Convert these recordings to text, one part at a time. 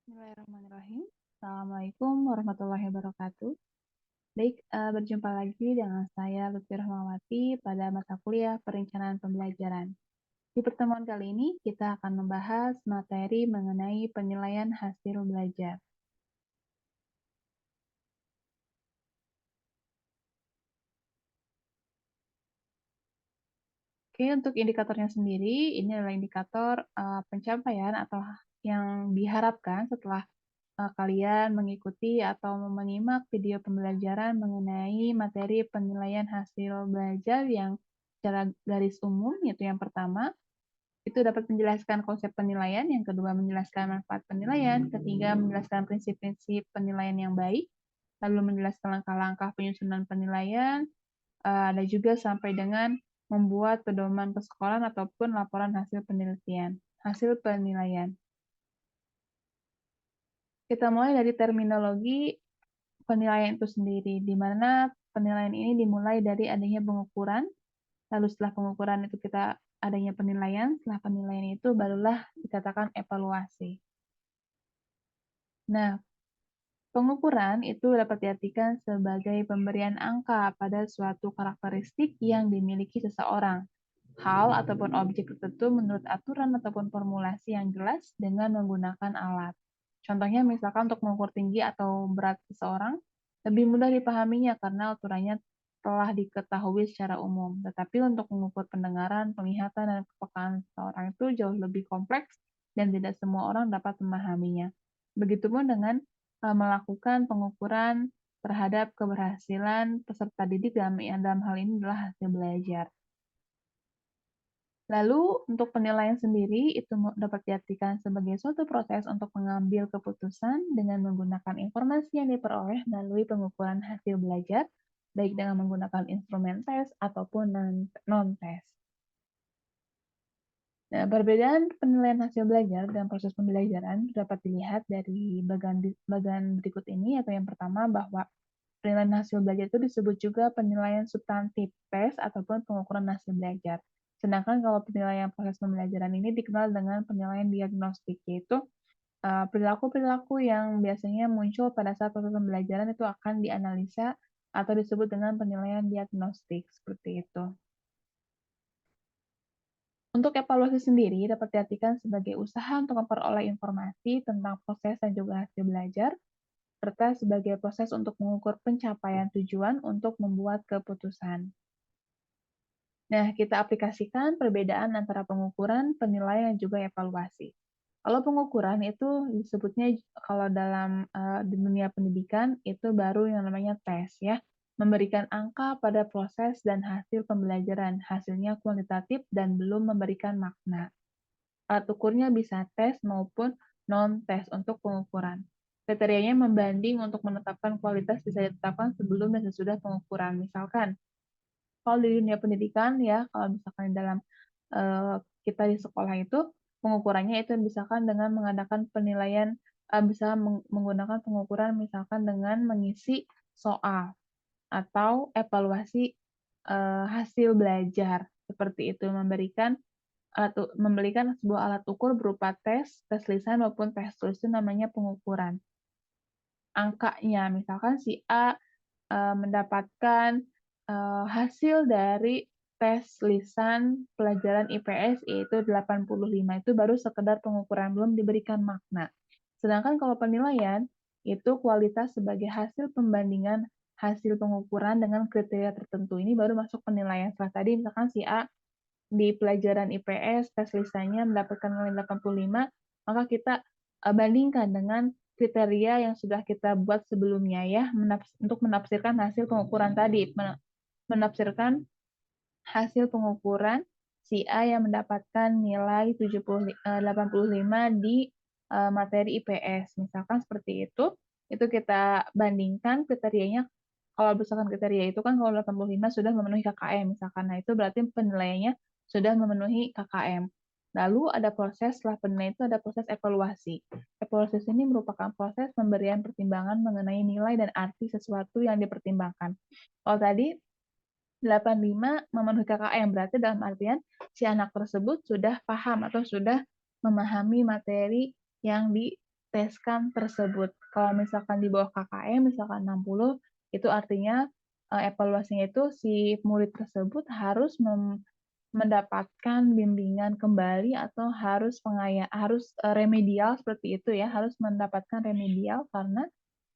Bismillahirrahmanirrahim. Assalamualaikum warahmatullahi wabarakatuh. Baik, berjumpa lagi dengan saya Lutfi Rahmawati pada mata kuliah Perencanaan Pembelajaran. Di pertemuan kali ini kita akan membahas materi mengenai penilaian hasil belajar. Oke, untuk indikatornya sendiri, ini adalah indikator pencapaian atau yang diharapkan setelah kalian mengikuti atau menyimak video pembelajaran mengenai materi penilaian hasil belajar yang secara garis umum, yaitu yang pertama, itu dapat menjelaskan konsep penilaian, yang kedua menjelaskan manfaat penilaian, ketiga menjelaskan prinsip-prinsip penilaian yang baik, lalu menjelaskan langkah-langkah penyusunan penilaian, ada juga sampai dengan membuat pedoman persekolahan ataupun laporan hasil penelitian, hasil penilaian. Kita mulai dari terminologi penilaian itu sendiri, di mana penilaian ini dimulai dari adanya pengukuran, lalu setelah pengukuran itu kita adanya penilaian, setelah penilaian itu barulah dikatakan evaluasi. Nah, pengukuran itu dapat diartikan sebagai pemberian angka pada suatu karakteristik yang dimiliki seseorang, hal ataupun objek tertentu menurut aturan ataupun formulasi yang jelas dengan menggunakan alat. Contohnya misalkan untuk mengukur tinggi atau berat seseorang, lebih mudah dipahaminya karena aturannya telah diketahui secara umum. Tetapi untuk mengukur pendengaran, penglihatan, dan kepekaan seseorang itu jauh lebih kompleks dan tidak semua orang dapat memahaminya. Begitupun dengan melakukan pengukuran terhadap keberhasilan peserta didik dalam hal ini adalah hasil belajar. Lalu, untuk penilaian sendiri itu dapat diartikan sebagai suatu proses untuk mengambil keputusan dengan menggunakan informasi yang diperoleh melalui pengukuran hasil belajar, baik dengan menggunakan instrumen tes ataupun non-tes. Nah, perbedaan penilaian hasil belajar dan proses pembelajaran dapat dilihat dari bagian berikut ini, yaitu yang pertama bahwa penilaian hasil belajar itu disebut juga penilaian substantif tes ataupun pengukuran hasil belajar. Sedangkan kalau penilaian proses pembelajaran ini dikenal dengan penilaian diagnostik, yaitu perilaku-perilaku yang biasanya muncul pada saat proses pembelajaran itu akan dianalisa atau disebut dengan penilaian diagnostik, seperti itu. Untuk evaluasi sendiri dapat diartikan sebagai usaha untuk memperoleh informasi tentang proses dan juga hasil belajar, serta sebagai proses untuk mengukur pencapaian tujuan untuk membuat keputusan. Nah, kita aplikasikan perbedaan antara pengukuran, penilaian, dan juga evaluasi. Kalau pengukuran itu disebutnya kalau dalam di dunia pendidikan itu baru yang namanya tes ya, memberikan angka pada proses dan hasil pembelajaran, hasilnya kuantitatif dan belum memberikan makna. Alat ukurnya bisa tes maupun non-tes untuk pengukuran. Kriterianya membanding untuk menetapkan kualitas bisa ditetapkan sebelum dan sesudah pengukuran. Misalkan, kalau di dunia pendidikan ya, kalau misalkan dalam kita di sekolah itu, pengukurannya itu misalkan dengan mengadakan penilaian, bisa menggunakan pengukuran misalkan dengan mengisi soal atau evaluasi hasil belajar, seperti itu, memberikan sebuah alat ukur berupa tes, tes lisan maupun tes tulis itu namanya pengukuran. Angkanya, misalkan si A mendapatkan hasil dari tes lisan pelajaran IPS yaitu 85, itu baru sekedar pengukuran, belum diberikan makna. Sedangkan kalau penilaian, itu kualitas sebagai hasil pembandingan hasil pengukuran dengan kriteria tertentu. Ini baru masuk penilaian. Setelah tadi misalkan si A di pelajaran IPS tes lisannya mendapatkan nilai 85, maka kita bandingkan dengan kriteria yang sudah kita buat sebelumnya ya, untuk menafsirkan hasil pengukuran tadi, menafsirkan hasil pengukuran si A yang mendapatkan nilai 85 di materi IPS, misalkan seperti itu kita bandingkan kriterianya. Kalau berdasarkan kriteria itu kan kalau 85 sudah memenuhi KKM misalkan, nah itu berarti penilaiannya sudah memenuhi KKM. Lalu ada proses, setelah penilaian itu ada proses evaluasi. Evaluasi ini merupakan proses pemberian pertimbangan mengenai nilai dan arti sesuatu yang dipertimbangkan. Kalau tadi 85 memenuhi KKM, berarti dalam artian si anak tersebut sudah paham atau sudah memahami materi yang diteskan tersebut. Kalau misalkan di bawah KKM, misalkan 60, itu artinya, evaluasinya itu si murid tersebut harus mendapatkan bimbingan kembali atau harus remedial seperti itu ya, harus mendapatkan remedial karena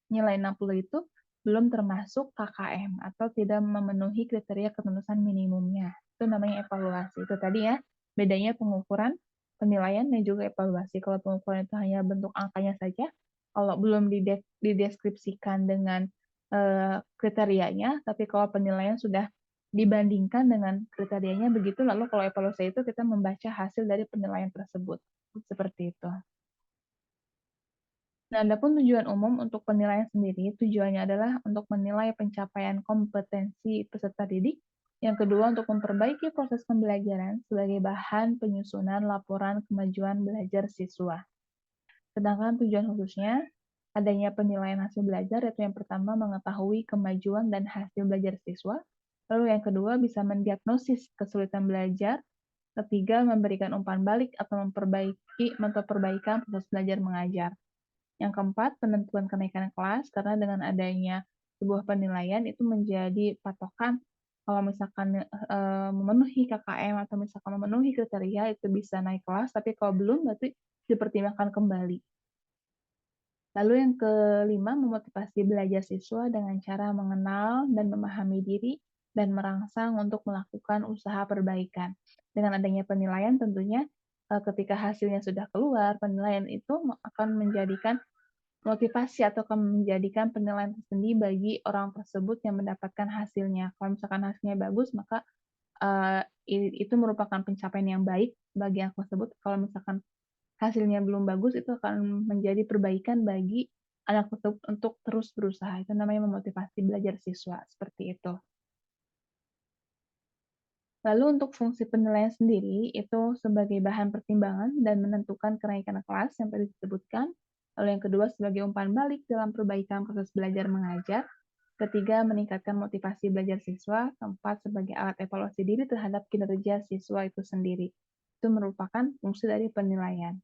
nilai 60 itu belum termasuk KKM atau tidak memenuhi kriteria kelulusan minimumnya. Itu namanya evaluasi. Itu tadi ya, bedanya pengukuran, penilaian, dan juga evaluasi. Kalau pengukuran itu hanya bentuk angkanya saja, kalau belum dideskripsikan dengan kriterianya, tapi kalau penilaian sudah dibandingkan dengan kriterianya begitu, lalu kalau evaluasi itu kita membaca hasil dari penilaian tersebut. Seperti itu. Nah, adapun tujuan umum untuk penilaian sendiri, tujuannya adalah untuk menilai pencapaian kompetensi peserta didik. Yang kedua, untuk memperbaiki proses pembelajaran sebagai bahan penyusunan laporan kemajuan belajar siswa. Sedangkan tujuan khususnya, adanya penilaian hasil belajar, yaitu yang pertama mengetahui kemajuan dan hasil belajar siswa. Lalu yang kedua, bisa mendiagnosis kesulitan belajar. Ketiga, memberikan umpan balik atau memperbaiki proses belajar mengajar. Yang keempat, penentuan kenaikan kelas, karena dengan adanya sebuah penilaian itu menjadi patokan kalau misalkan memenuhi KKM atau misalkan memenuhi kriteria itu bisa naik kelas, tapi kalau belum berarti dipertimbangkan kembali. Lalu yang kelima, memotivasi belajar siswa dengan cara mengenal dan memahami diri dan merangsang untuk melakukan usaha perbaikan. Dengan adanya penilaian tentunya ketika hasilnya sudah keluar, penilaian itu akan menjadikan motivasi atau akan menjadikan penilaian tersendiri bagi orang tersebut yang mendapatkan hasilnya. Kalau misalkan hasilnya bagus, maka itu merupakan pencapaian yang baik bagi yang tersebut. Kalau misalkan hasilnya belum bagus, itu akan menjadi perbaikan bagi anak tersebut untuk terus berusaha. Itu namanya memotivasi belajar siswa, seperti itu. Lalu untuk fungsi penilaian sendiri, itu sebagai bahan pertimbangan dan menentukan kenaikan kelas yang tadi disebutkan. Lalu yang kedua sebagai umpan balik dalam perbaikan proses belajar mengajar. Ketiga, meningkatkan motivasi belajar siswa. Keempat, sebagai alat evaluasi diri terhadap kinerja siswa itu sendiri. Itu merupakan fungsi dari penilaian.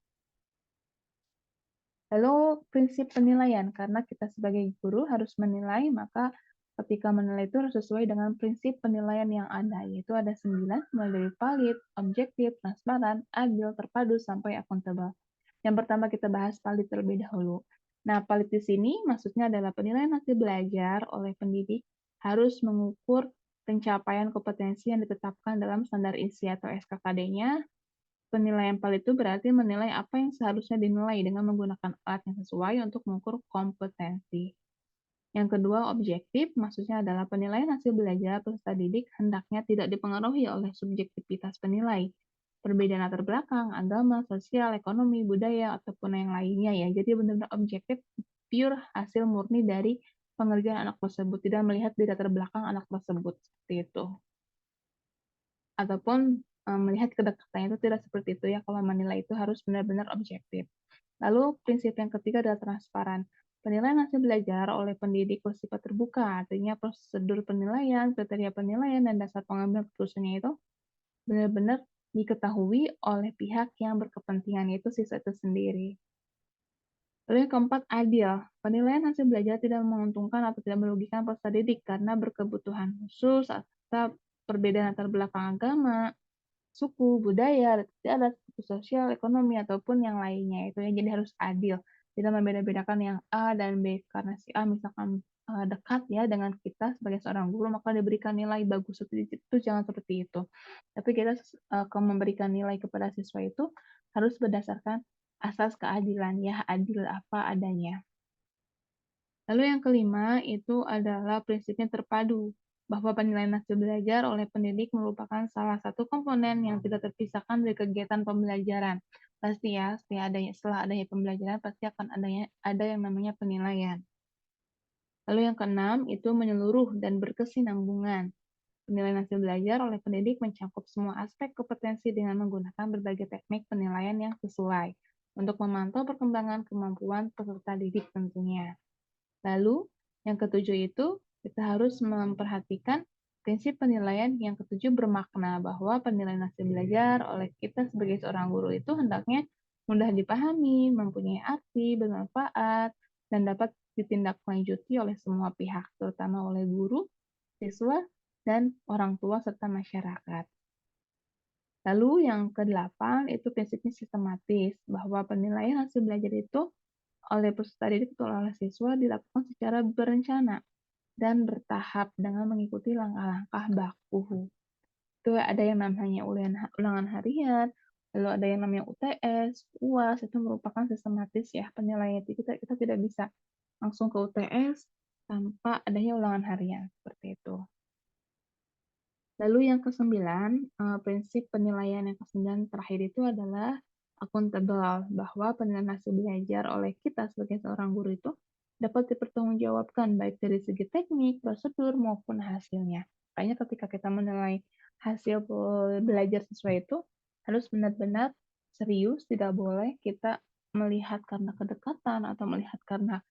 Lalu prinsip penilaian, karena kita sebagai guru harus menilai, maka ketika menilai itu harus sesuai dengan prinsip penilaian yang ada, yaitu ada 9, mulai dari valid, objektif, transparan, adil, terpadu, sampai akuntabel. Yang pertama kita bahas valid terlebih dahulu. Nah, valid di sini maksudnya adalah penilaian hasil belajar oleh pendidik harus mengukur pencapaian kompetensi yang ditetapkan dalam standar isi atau SKKD-nya. Penilaian valid itu berarti menilai apa yang seharusnya dinilai dengan menggunakan alat yang sesuai untuk mengukur kompetensi. Yang kedua, objektif, maksudnya adalah penilaian hasil belajar peserta didik hendaknya tidak dipengaruhi oleh subjektivitas penilai, perbedaan latar belakang, agama, sosial, ekonomi, budaya, ataupun yang lainnya ya. Jadi benar-benar objektif, pure hasil murni dari pengerjaan anak tersebut, tidak melihat di latar belakang anak tersebut, seperti itu. Ataupun melihat kedekatannya itu tidak seperti itu ya, kalau menilai itu harus benar-benar objektif. Lalu prinsip yang ketiga adalah transparan. Penilaian hasil belajar oleh pendidik bersifat terbuka, artinya prosedur penilaian, kriteria penilaian, dan dasar pengambilan keputusannya itu benar-benar diketahui oleh pihak yang berkepentingan, yaitu siswa itu sendiri. Lalu yang keempat, adil. Penilaian hasil belajar tidak menguntungkan atau tidak merugikan peserta didik karena berkebutuhan khusus atau perbedaan latar belakang agama, suku, budaya, adat, suku sosial, ekonomi, ataupun yang lainnya. Itu ya, jadi harus adil. Tidak membeda-bedakan yang A dan B. Karena si A misalkan dekat ya dengan kita sebagai seorang guru, maka diberikan nilai bagus. Itu jangan seperti itu. Tapi kita kalau memberikan nilai kepada siswa itu harus berdasarkan asas keadilan, ya adil apa adanya. Lalu yang kelima itu adalah prinsipnya terpadu, bahwa penilaian hasil belajar oleh pendidik merupakan salah satu komponen yang tidak terpisahkan dari kegiatan pembelajaran. Pasti ya, setelah adanya pembelajaran pasti akan ada yang namanya penilaian. Lalu yang keenam itu menyeluruh dan berkesinambungan. Penilaian hasil belajar oleh pendidik mencakup semua aspek kompetensi dengan menggunakan berbagai teknik penilaian yang sesuai untuk memantau perkembangan kemampuan peserta didik tentunya. Lalu, yang ketujuh itu kita harus memperhatikan prinsip penilaian yang ketujuh bermakna bahwa penilaian hasil belajar oleh kita sebagai seorang guru itu hendaknya mudah dipahami, mempunyai arti, bermanfaat, dan dapat ditindaklanjuti oleh semua pihak, terutama oleh guru, siswa, dan orang tua serta masyarakat. Lalu yang kedelapan itu prinsipnya sistematis, bahwa penilaian hasil belajar itu oleh peserta didik atau oleh siswa dilakukan secara berencana dan bertahap dengan mengikuti langkah-langkah baku. Itu ada yang namanya ulangan harian, lalu ada yang namanya UTS, UAS, itu merupakan sistematis ya penilaian itu kita tidak bisa langsung ke UTS tanpa adanya ulangan harian, seperti itu. Lalu yang kesembilan, prinsip penilaian yang kesembilan terakhir itu adalah akuntabel, bahwa penilaian hasil belajar oleh kita sebagai seorang guru itu dapat dipertanggungjawabkan baik dari segi teknik, prosedur, maupun hasilnya. Makanya ketika kita menilai hasil belajar siswa itu harus benar-benar serius, tidak boleh kita melihat karena kedekatan atau melihat karena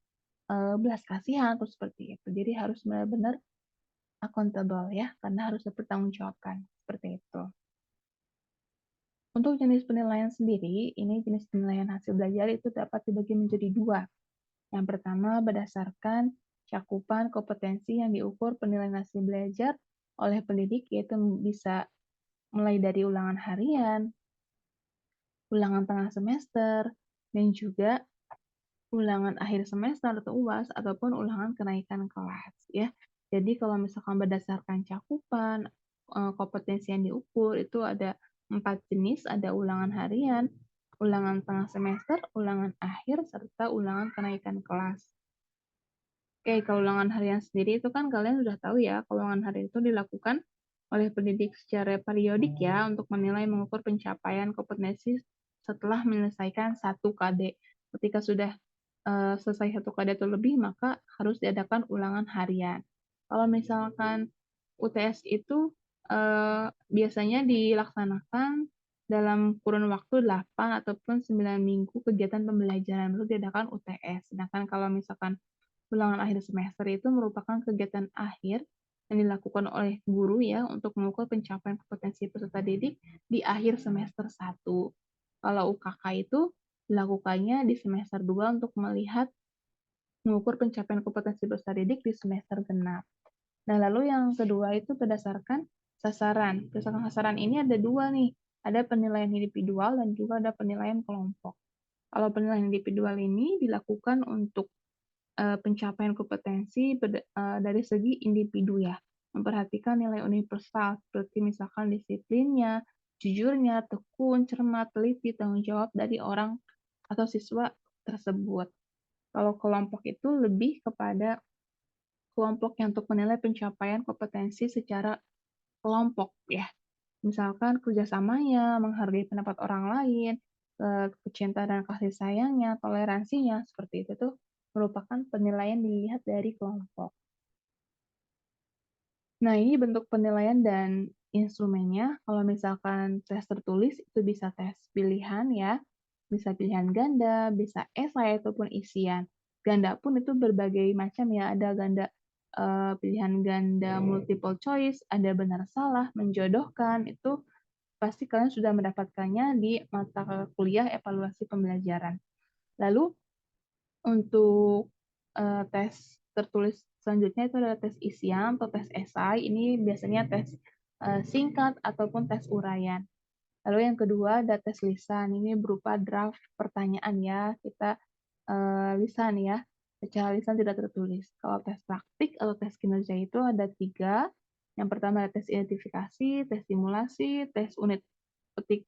belas kasihan atau seperti itu. Jadi harus benar-benar akuntabel ya, karena harus dipertanggungjawabkan, seperti itu. Untuk jenis penilaian sendiri, ini jenis penilaian hasil belajar itu dapat dibagi menjadi dua. Yang pertama, berdasarkan cakupan kompetensi yang diukur penilaian hasil belajar oleh pendidik, yaitu bisa mulai dari ulangan harian, ulangan tengah semester, dan juga ulangan akhir semester atau UAS ataupun ulangan kenaikan kelas ya. Jadi kalau misalkan berdasarkan cakupan kompetensi yang diukur itu ada 4 jenis, ada ulangan harian, ulangan tengah semester, ulangan akhir, serta ulangan kenaikan kelas. Oke, kalau ulangan harian sendiri itu kan kalian sudah tahu ya, kalau ulangan harian itu dilakukan oleh pendidik secara periodik ya untuk menilai mengukur pencapaian kompetensi setelah menyelesaikan 1 KD. Ketika sudah selesai 1 KD atau lebih, maka harus diadakan ulangan harian. Kalau misalkan UTS itu biasanya dilaksanakan dalam kurun waktu 8 ataupun 9 minggu kegiatan pembelajaran baru diadakan UTS. Sedangkan kalau misalkan ulangan akhir semester itu merupakan kegiatan akhir yang dilakukan oleh guru ya untuk mengukur pencapaian kompetensi peserta didik di akhir semester 1. Kalau UKK itu dilakukannya di semester 2 untuk melihat mengukur pencapaian kompetensi peserta didik di semester genap. Nah, lalu yang kedua itu berdasarkan sasaran. Berdasarkan sasaran ini ada dua nih, ada penilaian individual dan juga ada penilaian kelompok. Kalau penilaian individual ini dilakukan untuk pencapaian kompetensi dari segi individu ya, memperhatikan nilai universal seperti misalkan disiplinnya, jujurnya, tekun, cermat, teliti, tanggung jawab dari orang atau siswa tersebut. Kalau kelompok itu lebih kepada kelompok yang untuk menilai pencapaian kompetensi secara kelompok ya. Misalkan kerjasamanya, menghargai pendapat orang lain, kecintaan dan kasih sayangnya, toleransinya, seperti itu tuh merupakan penilaian dilihat dari kelompok. Nah, ini bentuk penilaian dan instrumennya. Kalau misalkan tes tertulis itu bisa tes pilihan ya, bisa pilihan ganda, bisa esai ataupun isian. Ganda pun itu berbagai macam ya, ada ganda pilihan ganda multiple choice, ada benar salah, menjodohkan, itu pasti kalian sudah mendapatkannya di mata kuliah evaluasi pembelajaran. Lalu untuk tes tertulis selanjutnya itu adalah tes isian atau tes esai. Ini biasanya tes singkat ataupun tes uraian. Lalu yang kedua ada tes lisan. Ini berupa draft pertanyaan ya. Kita lisan ya. Secara lisan tidak tertulis. Kalau tes praktik atau tes kinerja itu ada 3. Yang pertama ada tes identifikasi, tes simulasi, tes unit petik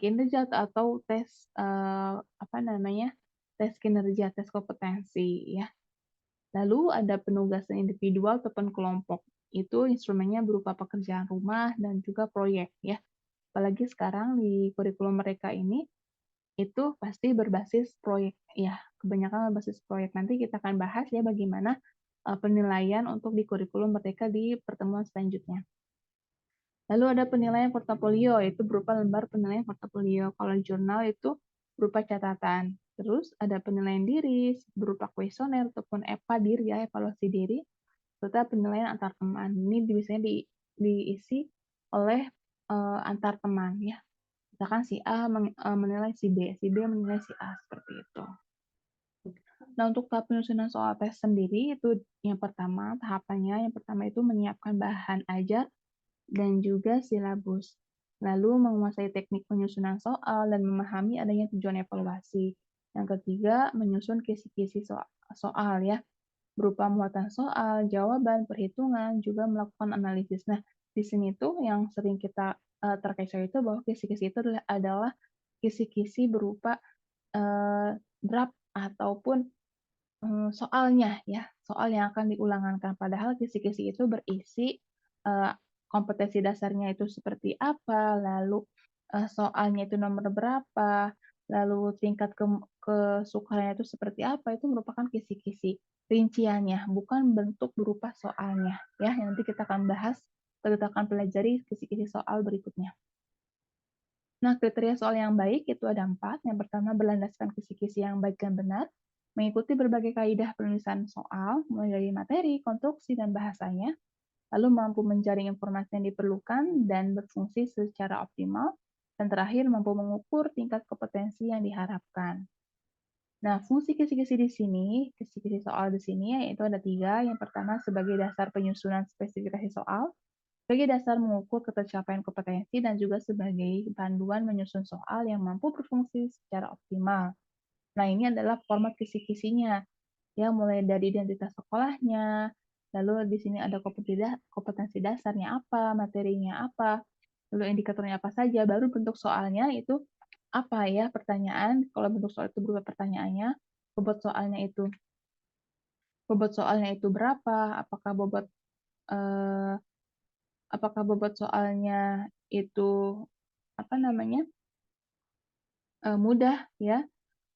kinerja atau tes apa namanya, tes kinerja, tes kompetensi ya. Lalu ada penugasan individual ataupun kelompok. Itu instrumennya berupa pekerjaan rumah dan juga proyek ya. Apalagi sekarang di kurikulum mereka ini itu pasti berbasis proyek ya. Kebanyakan berbasis proyek. Nanti kita akan bahas ya bagaimana penilaian untuk di kurikulum mereka di pertemuan selanjutnya. Lalu ada penilaian portofolio, itu berupa lembar penilaian portofolio. Kalau jurnal itu berupa catatan. Terus ada penilaian diri, berupa kuesioner ataupun EVA diri ya, evaluasi diri, serta penilaian antar teman. Ini biasanya diisi oleh antar teman ya. Misalkan si A menilai si B menilai si A, seperti itu. Nah, untuk tahap penyusunan soal tes sendiri itu yang pertama, tahapannya yang pertama itu menyiapkan bahan ajar dan juga silabus. Lalu menguasai teknik penyusunan soal dan memahami adanya tujuan evaluasi. Yang ketiga, menyusun kisi-kisi soal ya, berupa muatan soal, jawaban, perhitungan, juga melakukan analisis. Nah, di sini tuh yang sering kita terkecoh itu bahwa kisi-kisi itu adalah kisi-kisi berupa draft ataupun soalnya ya, soal yang akan diulangkan. Padahal kisi-kisi itu berisi, eee, kompetensi dasarnya itu seperti apa, lalu, soalnya itu nomor berapa, lalu tingkat kesukaannya itu seperti apa, itu merupakan kisi-kisi rinciannya, bukan bentuk berupa soalnya, ya. Nanti kita akan bahas atau kita akan pelajari kisi-kisi soal berikutnya. Nah, kriteria soal yang baik itu ada 4. Yang pertama, berlandaskan kisi-kisi yang baik dan benar, mengikuti berbagai kaidah penulisan soal, mulai dari materi, konstruksi, dan bahasanya, lalu mampu menjaring informasi yang diperlukan dan berfungsi secara optimal, dan terakhir mampu mengukur tingkat kompetensi yang diharapkan. Nah, fungsi kisi-kisi di sini, kisi-kisi soal di sini yaitu ada 3. Yang pertama, sebagai dasar penyusunan spesifikasi soal, sebagai dasar mengukur ketercapaian kompetensi dan juga sebagai panduan menyusun soal yang mampu berfungsi secara optimal. Nah, ini adalah format kisi-kisinya, ya mulai dari identitas sekolahnya, lalu di sini ada kompetensi dasarnya apa, materinya apa, lalu indikatornya apa saja, baru bentuk soalnya itu apa ya pertanyaan, kalau bentuk soal itu berupa pertanyaannya, bobot soalnya itu bobot soalnya itu berapa, eee, apakah bobot soalnya itu apa namanya, mudah ya,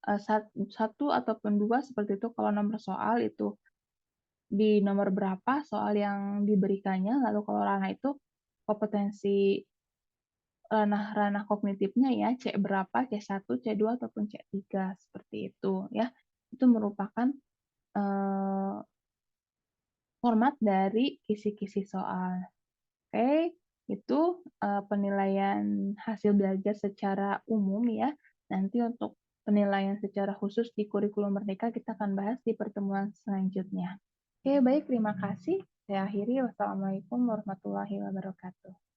1 ataupun 2 seperti itu kalau nomor soal itu di nomor berapa soal yang diberikannya, lalu kalau ranah itu kompetensi ranah-ranah kognitifnya ya, C berapa, C1, C2, ataupun C3 seperti itu ya. Itu merupakan, eee, format dari kisi-kisi soal. Oke, itu, penilaian hasil belajar secara umum ya. Nanti untuk penilaian secara khusus di kurikulum Merdeka kita akan bahas di pertemuan selanjutnya. Oke, baik terima kasih. Saya akhiri. Wassalamualaikum warahmatullahi wabarakatuh.